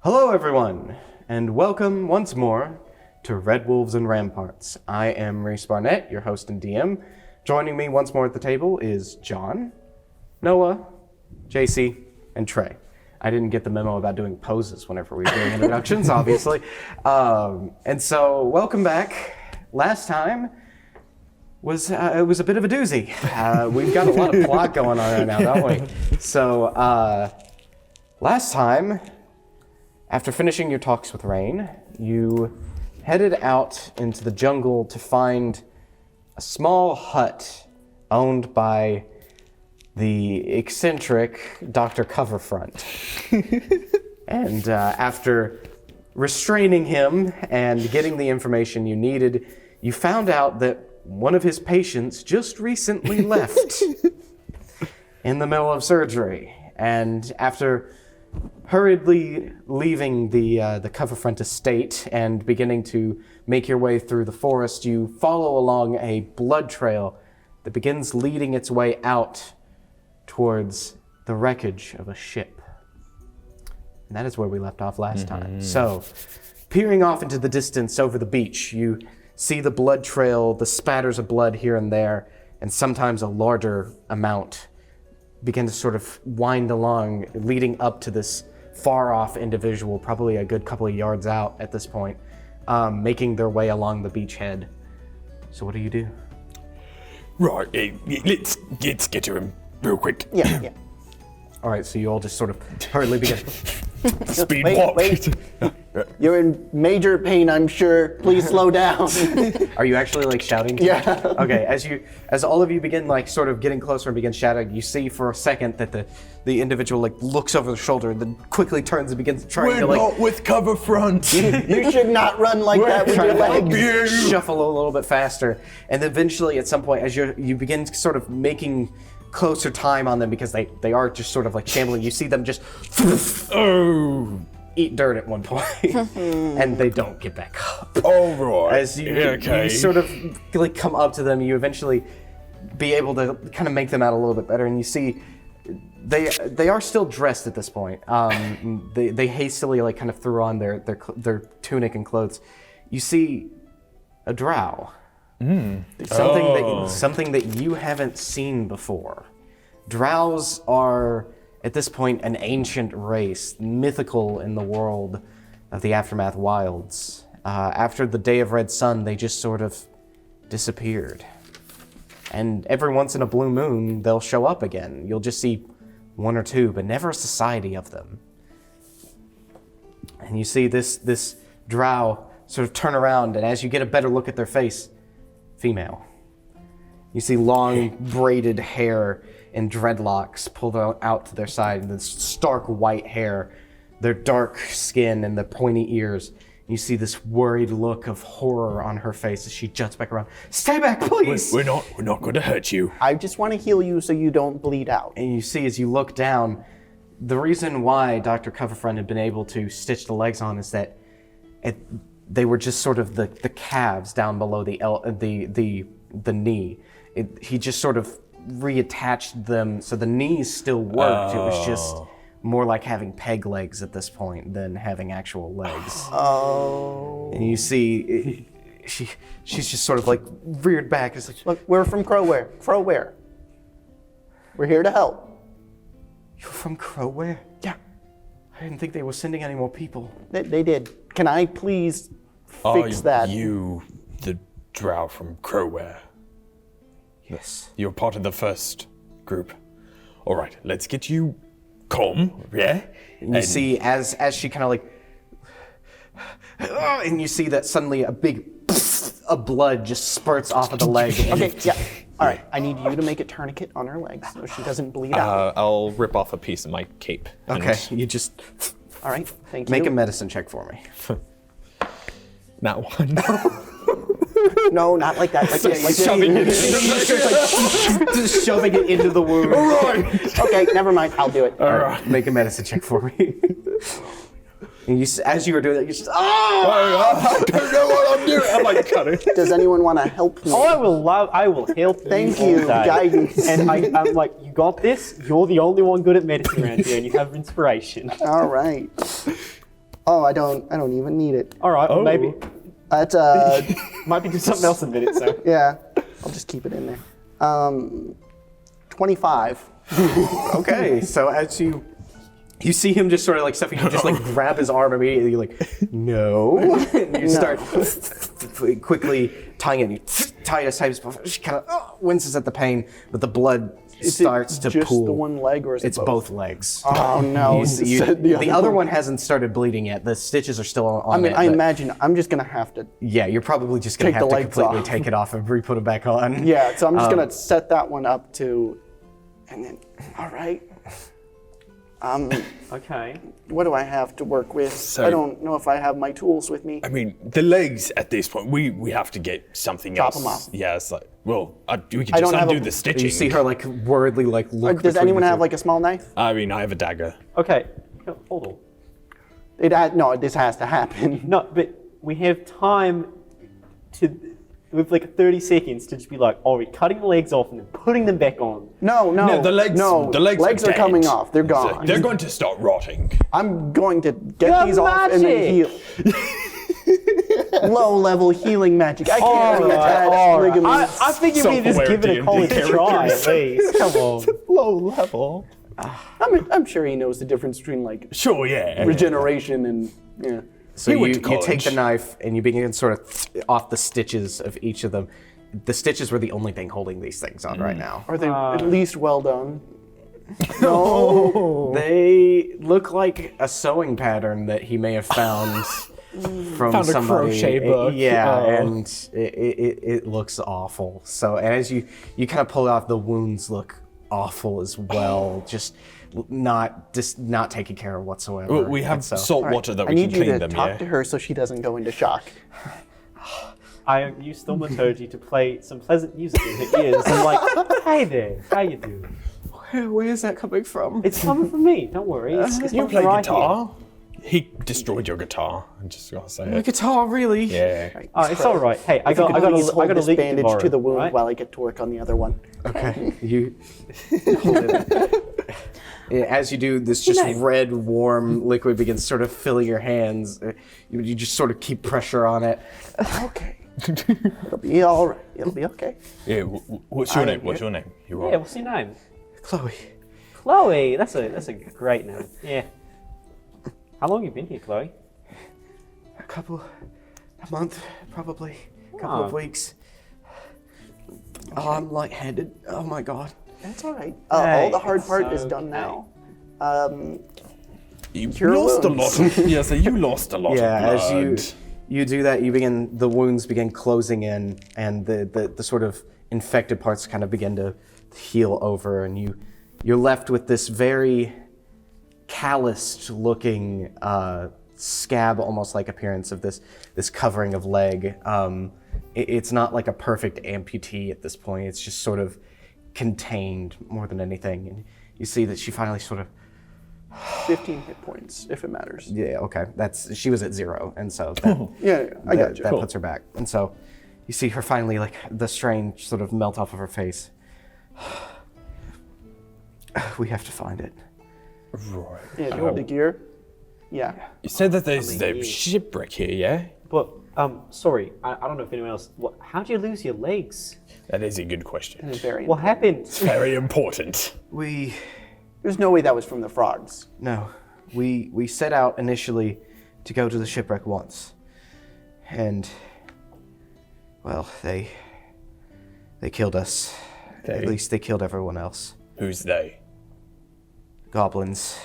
Hello everyone, and welcome once more to Redwolves and Ramparts. I am Reese Barnett, your host and DM. Joining me once more at the table is John, Noah, JC, and Trey. I didn't get the memo about doing poses whenever we were doing introductions, obviously. And so, welcome back. Last time it was a bit of a doozy. We've got a lot of plot going on right now, don't we? So, last time, after finishing your talks with Rain, you headed out into the jungle to find a small hut owned by the eccentric Dr. Coverfront. And after restraining him and getting the information you needed, you found out that one of his patients just recently left in the middle of surgery. And after hurriedly leaving the Coverfront estate and beginning to make your way through the forest, you follow along a blood trail that begins leading its way out towards the wreckage of a ship. And that is where we left off last time. So, peering off into the distance over the beach, you see the blood trail, the spatters of blood here and there, and sometimes a larger amount begin to sort of wind along, leading up to this far-off individual, probably a good couple of yards out at this point, making their way along the beachhead. So what do you do? Right, let's get to him real quick. Yeah. All right, so you all just sort of hurriedly begin. Speed Wait, walk. wait. You're in major pain, I'm sure. Please slow down. Are you actually like shouting? Yeah. Okay, as all of you begin like sort of getting closer and begin shouting, you see for a second that the individual like looks over the shoulder and then quickly turns and begins trying to like We're not with Coverfront. You should not run like that with your trying to legs. shuffle a little bit faster. And eventually at some point as you begin sort of making closer time on them because they are just sort of like shambling, you see them just eat dirt at one point and they don't get back up. All right. As you sort of like come up to them, you eventually be able to kind of make them out a little bit better, and you see they are still dressed at this point. They hastily like kind of threw on their tunic and clothes. You see a drow. Something that you haven't seen before. Drows are, at this point, an ancient race, mythical in the world of the Aftermath Wilds. After the Day of Red Sun, they just sort of disappeared. And every once in a blue moon, they'll show up again. You'll just see one or two, but never a society of them. And you see this drow sort of turn around, and as you get a better look at their face, female. You see long braided hair and dreadlocks pulled out to their side, and this stark white hair, their dark skin and the pointy ears. You see this worried look of horror on her face as she juts back around. Stay back, please! We're not going to hurt you. I just want to heal you so you don't bleed out. And you see as you look down, the reason why Dr. Coverfront had been able to stitch the legs on is that they were just sort of the calves down below the knee. He just sort of reattached them so the knees still worked. It was just more like having peg legs at this point than having actual legs. Oh. And you see, she's just sort of like reared back. It's like, Look, we're from Crowware. Crowware. We're here to help. you're from Crowware? Yeah. I didn't think they were sending any more people. They did. Can I please fix that? You, the drow from Crowware. Yes. You're part of the first group. All right, let's get you calm, yeah? And you see, as she kind of like, and you see that suddenly a big of blood just spurts off of the leg. Okay, yeah. All right, I need you to make a tourniquet on her legs so she doesn't bleed out. I'll rip off a piece of my cape. Okay, you just All right, thank you. make a medicine check for me. Not one. No, not like that. Like Shoving it. Just shoving it into the wound. Okay, never mind. I'll do it. All right, make a medicine check for me. And you, as you were doing that, you just, oh! I don't know what I'm doing. I'm like, cut it. Does anyone want to help me? Oh, I will help you. Thank all you, day. guidance. And I'm like, you got this. You're the only one good at medicine around here, and you have inspiration. All right. Oh, I don't even need it. All right, well, maybe That's might be doing something else in a minute. So yeah. I'll just keep it in there. 25. Okay, so as you see him just sort of like stuffing, you just like grab his arm immediately. You're like, no, and you start quickly tying it. And you tie it as tight as possible. She kind of winces at the pain, but the blood starts to just pool. the one leg, or is it It's both legs. Oh no! You see- the other one hasn't started bleeding yet. The stitches are still on I mean, it. I but- imagine I'm just gonna have to. Yeah, you're probably just gonna Take have the to legs completely off. take it off and re-put it back on. Yeah, so I'm just gonna set that one up to, and then all right. okay. What do I have to work with? So- I don't know if I have my tools with me. I mean, the legs at this point, we have to get something Chop else. 'em off. Yeah, it's like, well, we can I just don't have undo a- the stitching. You see her like worriedly like look. Does between anyone the have two. like a small knife? I mean, I have a dagger. Okay. Hold on. No, this has to happen. No, but we have time to. With like 30 seconds to just be like, oh, we're cutting the legs off and then putting them back on. No, No, the legs. No, the legs are dead. coming off. They're So gone. they're going to start rotting. I'm going to get Your these off and then magic! heal. Low-level healing magic. I can't reattach All right. ligaments. I figured we just Self-aware give it a D&D college try characters. at least. Come on. Low level. I'm sure he knows the difference between like Sure, yeah. regeneration and yeah. So He you, went you to take college. the knife and you begin sort of off the stitches of each of them. The stitches were the only thing holding these things on right now. Are they at least well done? They look like a sewing pattern that he may have found from Found a somebody. crochet book. Yeah, Oh. and it looks awful. So as you kind of pull it off, the wounds look awful as well. Just not taken care of whatsoever. Well, we have And so, salt water that I we can need you clean to them, talk yeah? to her so she doesn't go into shock. I use thaumaturgy to play some pleasant music in her ears. I'm like, hey there, how you doing? Where is that coming from? It's coming from me, don't worry. It's You coming play from right guitar? He destroyed your guitar. I'm just gonna say A it. guitar, really? Yeah. Here. Oh, it's all right. Hey, I got Please hold a this leak bandage tomorrow, to the wound right? while I get to work on the other one. Okay, you hold it. Yeah, as you do, this just red, warm liquid begins sort of filling your hands. You just sort of keep pressure on it. Okay. It'll be all right. It'll be okay. Yeah, what's your name? What's your name? You Yeah, are. what's your name? Chloe, Chloe. That's a great name. Yeah. How long have you been here, Chloe? a month, probably, a couple of Oh. weeks. Oh, I'm lightheaded. Oh my god. That's all right. Hey, All the hard it's part is done okay. now. You Cure lost a wounds. lot of. Yeah, so you lost a lot Yeah, of as blood. you do that, the wounds begin closing in, and the sort of infected parts kind of begin to heal over, and you're left with this very calloused looking scab, almost like appearance of this covering of leg. It's not like a perfect amputee at this point. It's just sort of contained more than anything, and you see that she finally sort of 15 hit points, if it matters. yeah, okay. She was at 0, and so that, Yeah, I got you. that puts her back. And so you see her finally, like, the strain sort of melt off of her face. We have to find it. Right. Yeah, do you want the gear? Yeah. You said that there's a shipwreck here, yeah? But sorry, I don't know if anyone else. How'd you lose your legs? That is a good question. Very. What happened? Very important. There's no way that was from the frogs. No. We set out initially to go to the shipwreck once. And, well, they killed us. At They? least they killed everyone else. Who's they? Goblins.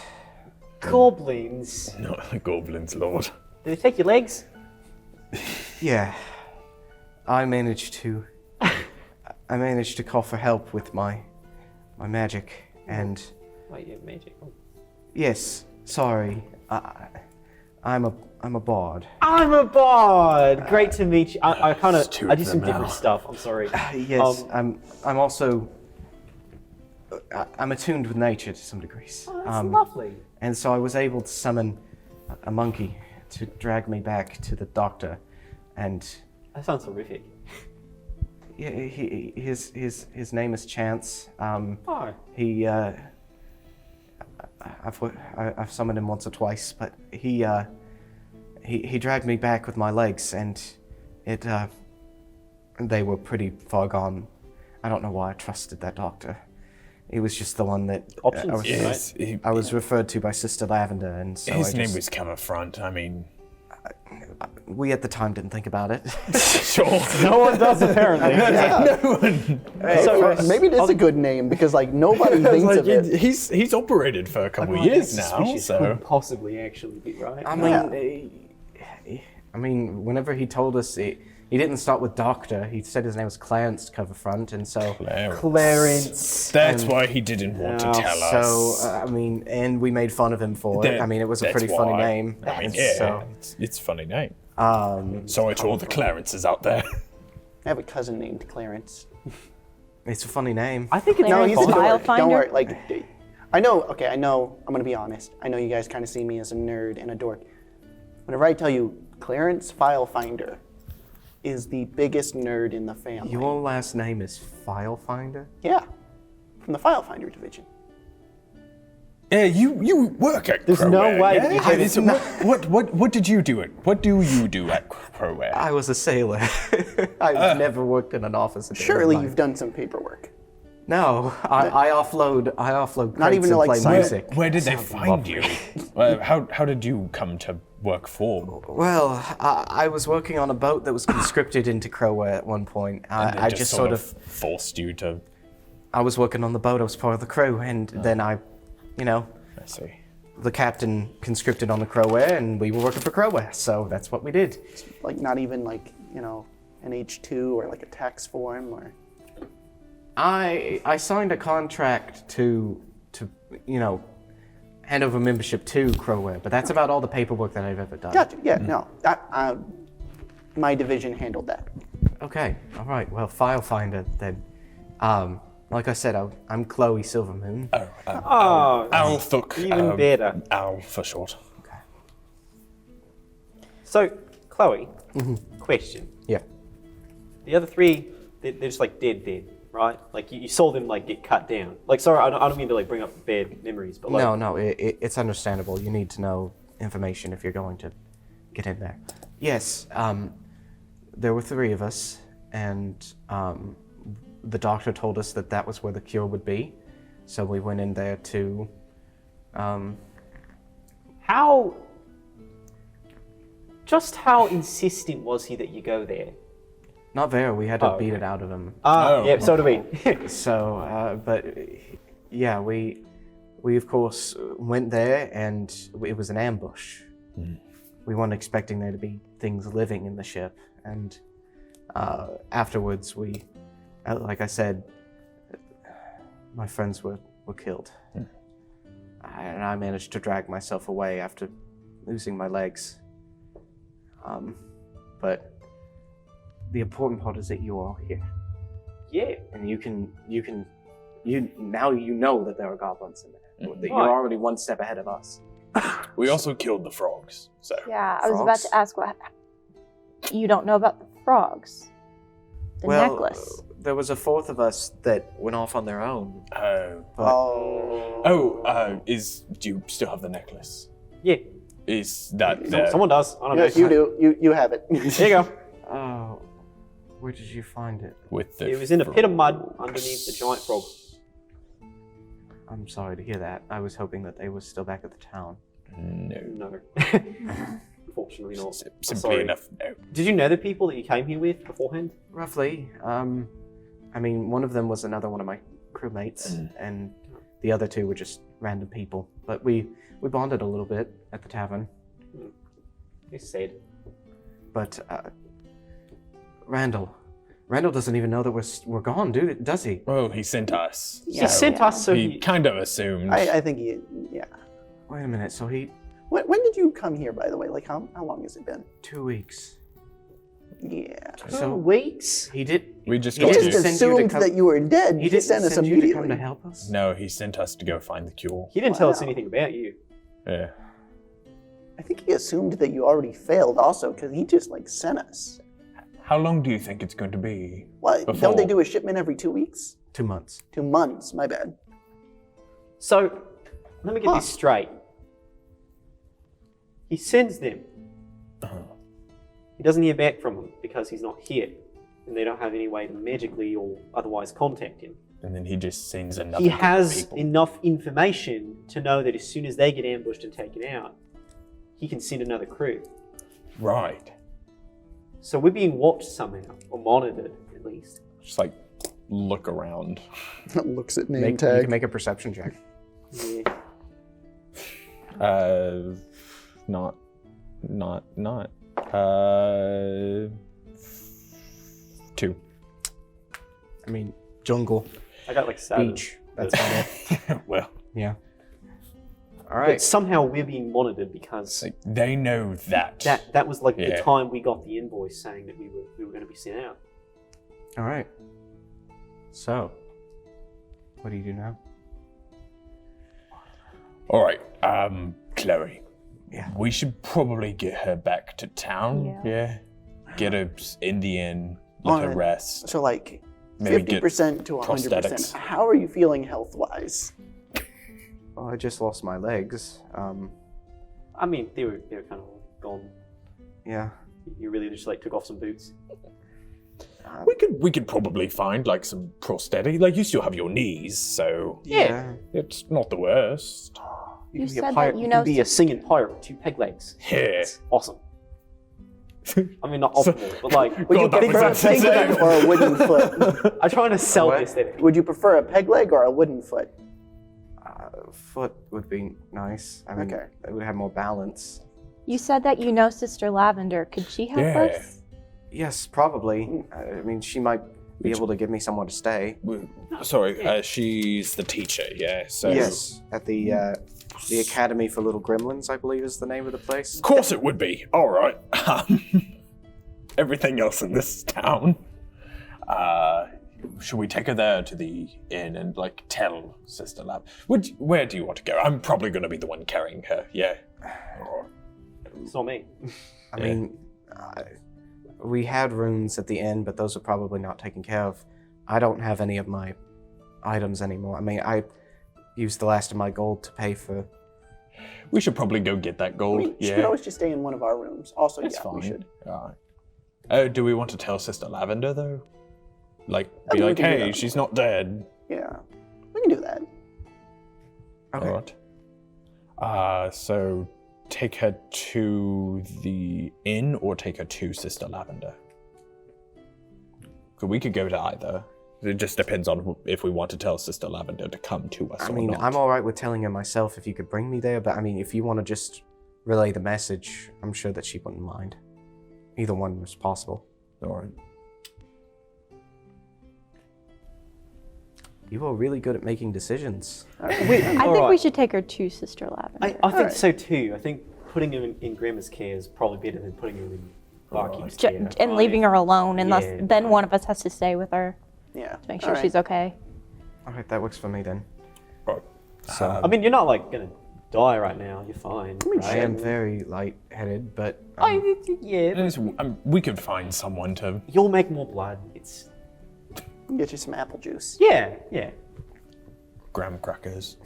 Goblins. Not the goblins, Lord. Did they take your legs? Yeah. I managed to call for help with my magic, and Wait, yeah, magic. Oh. yes, sorry, I'm a bard. I'm a bard. Great to meet you. I kind of two I of do some them different now. stuff. I'm sorry. Yes, I'm also I'm attuned with nature to some degrees. Oh, that's lovely. And so I was able to summon a monkey to drag me back to the doctor, and That sounds horrific. yeah, his name is Chance. Oh. He I've summoned him once or twice, but he he dragged me back with my legs, and they were pretty far gone. I don't know why I trusted that doctor. He was just the one that Options, Yes, I was referred to by Sister Lavender, and so his I name just, was Cammerfront. I mean, we at the time didn't think about it. sure. No one does, apparently. So maybe it is a good name because like nobody thinks of it. He's operated for a couple of years now, Suspicious so couldn't possibly actually be right. I mean, whenever he told us, he didn't start with Doctor. He said his name was Clarence Coverfront, and so Clarence. That's why he didn't want to tell us. so I mean, and we made fun of him for it. I mean, it was a That's pretty funny why. name. I mean, and yeah, so, it's a funny name. um, Sorry to all the Clarences out there. I have a cousin named Clarence. it's a funny name. I think it's No, very he's a fine. dork. File Don't worry. finder? Like, I know. Okay, I know. I'm gonna be honest. I know you guys kind of see me as a nerd and a dork. Whenever I tell you, Clarence File Finder is the biggest nerd in the family. Your last name is File Finder? Yeah, from the File Finder division. Yeah, you work at There's no Crowware, way yeah? that you have So what did you do what do you do at Crowware? I was a sailor. I've never worked in an office. A day in Surely my you've life. done some paperwork. No, I offload Not even crates to, and like, play sign it. music. Where did they find you? How did you come to work for? Well, I was working on a boat that was conscripted into Crowware at one point. They I just sort of, forced you to. I was working on the boat. I was part of the crew, and then I I see. the captain conscripted on the Crowware, and we were working for Crowware. So that's what we did. Like not even like an H2 or like a tax form or. I signed a contract to hand over membership to Crowware, but that's about all the paperwork that I've ever done. Gotcha. Yeah. No. My division handled that. Okay, all right. Well, File Finder then. Like I said, I'm Chloe Silvermoon. Oh, Owl Thook. even better. Owl for short. So, Chloe, question. Yeah. The other three, they're just like dead, right? Like you saw them like get cut down. Like, sorry, I don't mean to like bring up bad memories, but like. No, it's understandable. You need to know information if you're going to get in there. Yes, there were 3 of us, and the doctor told us that was where the cure would be. So we went in there to. How insistent was he that you go there? Not very. We had to Oh, beat okay. it out of him. Yeah, so do we. So, but yeah, we of course went there, and it was an ambush. We weren't expecting there to be things living in the ship, and afterwards we, like I said, my friends were killed, and I managed to drag myself away after losing my legs. But the important part is that you are here. Yeah. And now you know that there are goblins in there. That you're Right. already one step ahead of us. We also killed the frogs. So Yeah, I was about Frogs? to ask what you don't know about the frogs. The well, necklace. There was a 4th of us that went off on their own. Do you still have the necklace? Yeah. Is that there? Someone does. I don't know. Yes, you do. You have it. There you go. Oh, where did you find it? With the It was in a pit of mud underneath the giant frog. I'm sorry to hear that. I was hoping that they were still back at the town. No. No. Unfortunately not. Simply Sorry. enough, no. Did you know the people that you came here with beforehand? Roughly. I mean, one of them was another one of my crewmates, and the other 2 were just random people. But we bonded a little bit at the tavern. It's sad. But Randall doesn't even know that we're gone, does he? Well, he sent us. Yeah. He sent us so He kind of assumed. I think yeah. Wait a minute. So he When did you come here, by the way? Like how long has it been? 2 weeks. Yeah. So weeks? he did. We just he got He didn't just to. send you to assumed come- that you were dead. He He didn't sent us send you to come immediately. to help us. No, he sent us to go find the cure. He didn't tell us Wow. anything about you. Yeah. I think he assumed that you already failed also, because he just like sent us. How long do you think it's going to be? What? Before. Don't they do a shipment every 2 weeks? 2 months. 2 months, my bad. So, let me get this straight. He sends them. He doesn't hear back from them because he's not here, and they don't have any way to magically or otherwise contact him. And then he just sends another. He group of has people. enough information to know that as soon as they get ambushed and taken out, he can send another crew. Right. So we're being watched somehow, or monitored at least. Just like look around. Looks at name You tag. can make a perception check. Yeah. Not. 2. I mean, jungle, I got like 7. beach. That's about it. Well, Yeah. All But right. somehow we're being monitored because like they know that. that was like Yeah. the time we got the invoice saying that we were going to be sent out. All right. So, what do you do now? All right, Chloe. Yeah. We should probably get her back to town. Yeah. Yeah. Get her in the inn. Let her Alright. rest. So like Maybe get 50% to 100%. prosthetics. How are you feeling health-wise? Well, I just lost my legs. I mean, they were kind of gone. Yeah. You really just like took off some boots. We could probably find like some prosthetic. Like you still have your knees, so Yeah. it's not the worst. You can be a said pirate. that you You know can be a singing pirate with 2 peg legs. Yeah. Awesome. I mean, not optimal, but like, Would you God, that prefer a was peg insane. leg or a wooden foot? I'm trying to sell What? this thing. Would you prefer a peg leg or a wooden foot? Foot would be nice. I mean, Okay. it would have more balance. You said that you know Sister Lavender. Could she help Yeah. us? Yes, probably. I mean, she might be able to give me somewhere to stay. Sorry, she's the teacher. Yeah. So Yes, at the Academy for Little Gremlins, I believe is the name of the place. Of course it would be. All right. Everything else in this town. Should we take her there to the inn and like tell Sister Lab? Where do you want to go? I'm probably going to be the one carrying her. Yeah. It's not me. I mean, we had runes at the inn, but those are probably not taken care of. I don't have any of my items anymore. I mean, I used the last of my gold to pay for. We should probably go get that I gold. mean, she yeah. could always just stay in one of our rooms. Also, That's yeah, fine. we should. All right. Do we want to tell Sister Lavender though? Like, be we like, can do hey, that. she's not dead. Yeah, we can do that. Okay. All right. So take her to the inn or take her to Sister Lavender? 'Cause we could go to either. It just depends on if we want to tell Sister Lavender to come to us I or mean, not. I'm all right with telling her myself if you could bring me there, but I mean, if you want to just relay the message, I'm sure that she wouldn't mind. Either one was possible. All right. You are really good at making decisions. I think we should take her to Sister Lavender. I think Alright. so too. I think putting him in Grandma's care is probably better than putting him in Barkeep's J- care. and leaving her alone, unless Yeah. then one of us has to stay with her Yeah. to make sure she's okay. All right, that works for me then. Right. So I mean, you're not like gonna die right now. You're fine. I Right? am very light-headed, but Yeah, but We could find someone to. you'll make more blood. It's Get you some apple juice. yeah. Graham crackers.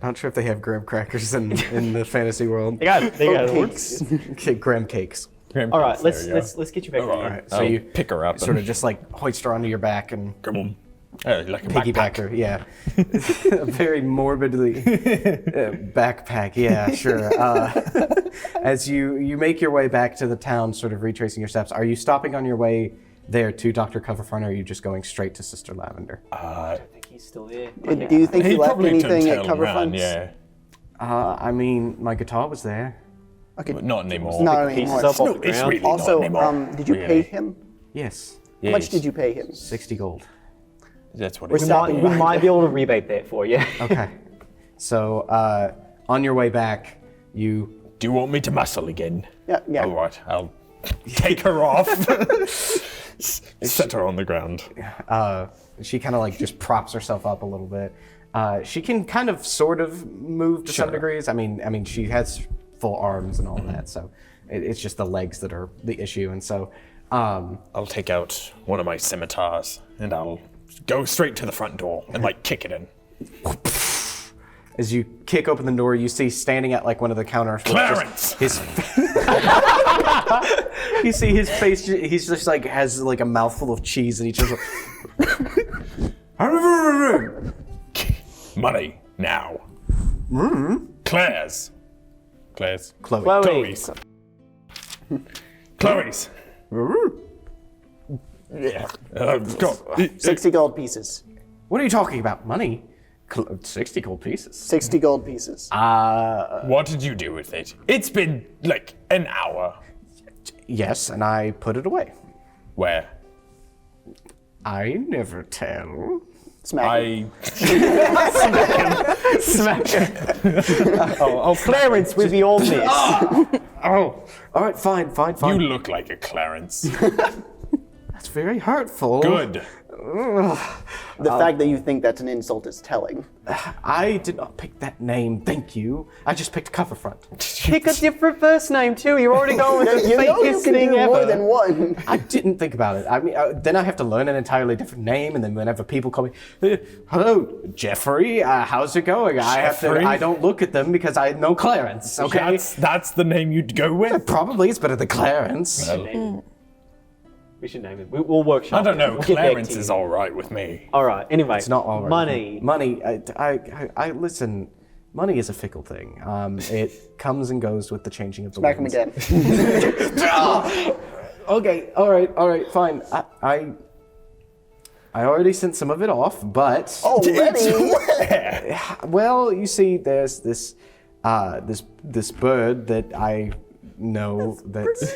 not sure if they have graham crackers in the fantasy world. They got Cakes. Okay, graham cakes. Graham All right, cakes, there let's get you back. you go. in All here. right. So I'll you pick her up. Sort of just like hoist her onto your back and Come on. Like a piggyback backpack. her. Yeah, a very morbidly backpack. Yeah, sure. As you make your way back to the town, sort of retracing your steps, are you stopping on your way there to Dr. Coverfront, or are you just going straight to Sister Lavender? I think he's still there. Do you think He you left probably anything turned at tail around, Coverfront? yeah. I mean, my guitar was there. Okay. But not anymore. Not Pieces anymore. up off the It's ground. really Also, not anymore. did you pay really. him? Yes, How much did you pay him? 60 gold. That's what We're it's stopping We by. might be able to rebate that for you. Okay. So on your way back, you Do you want me to muscle again? Yeah, yeah. All right, I'll take her off. Set her on the ground. she kind of like just props herself up a little bit. She can kind of sort of move to some Sure. degrees. I mean she has full arms and all that, so it's just the legs that are the issue. And so I'll take out one of my scimitars and I'll go straight to the front door and like kick it in. As you kick open the door, you see standing at like one of the counters. with Clarence! just you see his face. He's just like has like a mouthful of cheese, and he just. Money now. Claire's. Claire's. Chloe. Chloe's. Chloe's. Yeah. Go. 60 gold pieces. What are you talking about? Money? 60 gold pieces. 60 gold pieces. What did you do with it? It's been like an hour. Yes, and I put it away. Where? I never tell. Smack him. Smack her. oh, Clarence with the old miss. Oh, all right, fine. You look like a Clarence. That's very hurtful. Good. The fact that you think that's an insult is telling. I did not pick that name, thank you. I just picked cover front. Pick a different first name too. You're already going with the You know you fakest can thing do more ever. than one. I didn't think about it. I mean, then I have to learn an entirely different name, and then whenever people call me, hello, Jeffrey, how's it going? Jeffrey? I don't look at them because I know Clarence. Okay, That's the name you'd go with? probably it's better than Clarence. We should name it. We'll workshop. I don't know. We'll get back Clarence to you. is all right with me. All right. Anyway, It's not all right. Money. Money. I listen. Money is a fickle thing. It comes and goes with the changing of the Smack him winds. again. Okay. All right. Fine. I already sent some of it off, but Already? well, you see, there's this bird that I know that's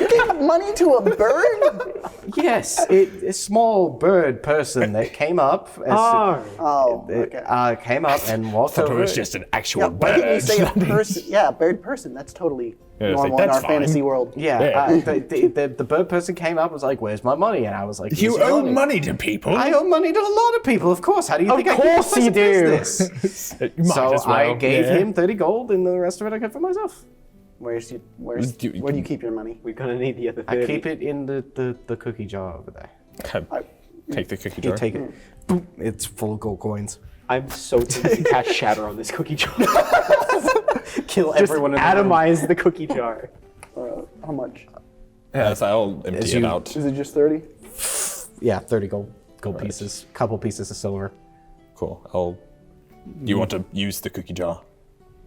Give money to a bird? yes, a small bird person that came up. Oh, okay. Came up and walked Thought it over. was just an actual Why didn't you bird. say a person? Yeah, bird person. That's totally Yeah, it's like, normal in that's our fine. fantasy world. Yeah, the bird person came up and was like, "Where's my money?" And I was like, You "Here's your owe money to people. I owe money to a lot of people, of course. How do you think I keep course this you do. business?" You might So as well. I gave yeah. him 30 gold, and the rest of it I kept for myself. Where do you keep your money? We're gonna need the other 30. I keep it in the cookie jar over there. Take the cookie You jar. take it. Boom, it's full of gold coins. I'm so tempted to cast shatter on this cookie jar. Kill Just everyone in the room. atomize the cookie jar. How much? Yeah, so I'll empty As it you- out. Is it just 30? Yeah, 30 gold pieces. Couple pieces of silver. Cool. You want to use the cookie jar?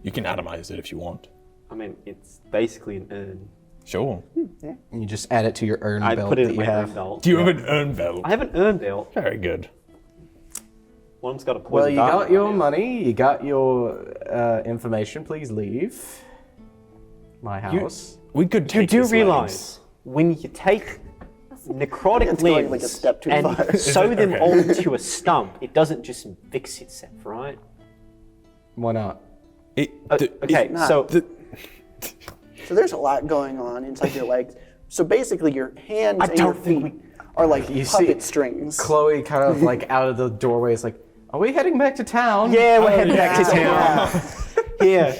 You can atomize it if you want. I mean, it's basically an urn. Sure. And you just add it to your urn I belt put it that in you my urn have. belt. Do you have an urn belt? I have an urn belt. Very good. One's got a poison Well, you dart got on your it. money. You got your information. Please leave my house. We could You take do his realize when you take necrotic It's going limbs like a step too and far. sew them Okay. onto a stump, it doesn't just fix itself, right? Why not? Okay, not. so So there's a lot going on inside your legs. So basically, your hands I and your don't think feet are like You see- puppet strings. Chloe kind of like out of the doorway is like, "Are we heading back to town?" yeah, we're heading back to Yeah. town. Yeah.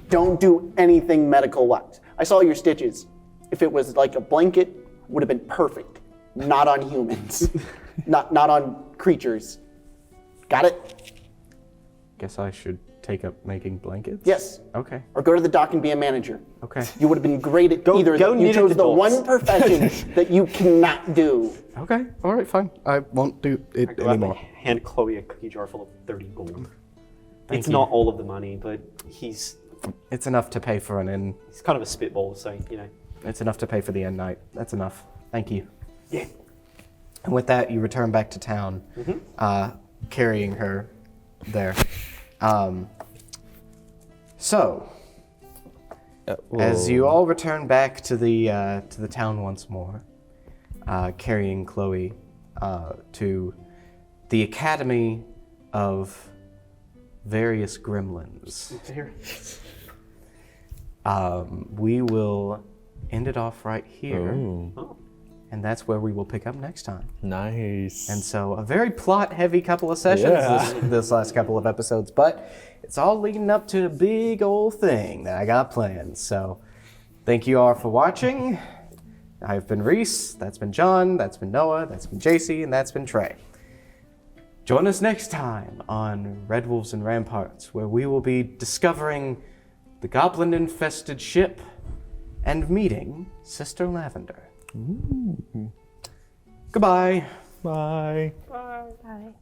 Don't do anything medical wise. I saw your stitches. If it was like a blanket, would have been perfect. Not on humans. not on creatures. Got it? Guess I should take up making blankets. Yes. Okay. Or go to the dock and be a manager. Okay. You would have been great at Go either. of them. You knit chose at the adults. one profession that you cannot do. Okay. All right. Fine. I won't do it Go out and anymore. hand Chloe a cookie jar full of 30 gold. It's you. not all of the money, but he's It's enough to pay for an inn. kind of a spitball, so you know. It's enough to pay for the end night. That's enough. Thank you. Yeah. And with that, you return back to town, carrying her there. So, as you all return back to the town once more, carrying Chloe to the Academy of Various Gremlins, we will end it off right here, and that's where we will pick up next time. Nice. And so, a very plot-heavy couple of sessions this last couple of episodes, but it's all leading up to a big old thing that I got planned. So, thank you all for watching. I've been Reese, that's been John, that's been Noah, that's been JC, and that's been Trey. Join us next time on Redwolves and Ramparts, where we will be discovering the goblin-infested ship and meeting Sister Lavender. Goodbye. Bye. Bye.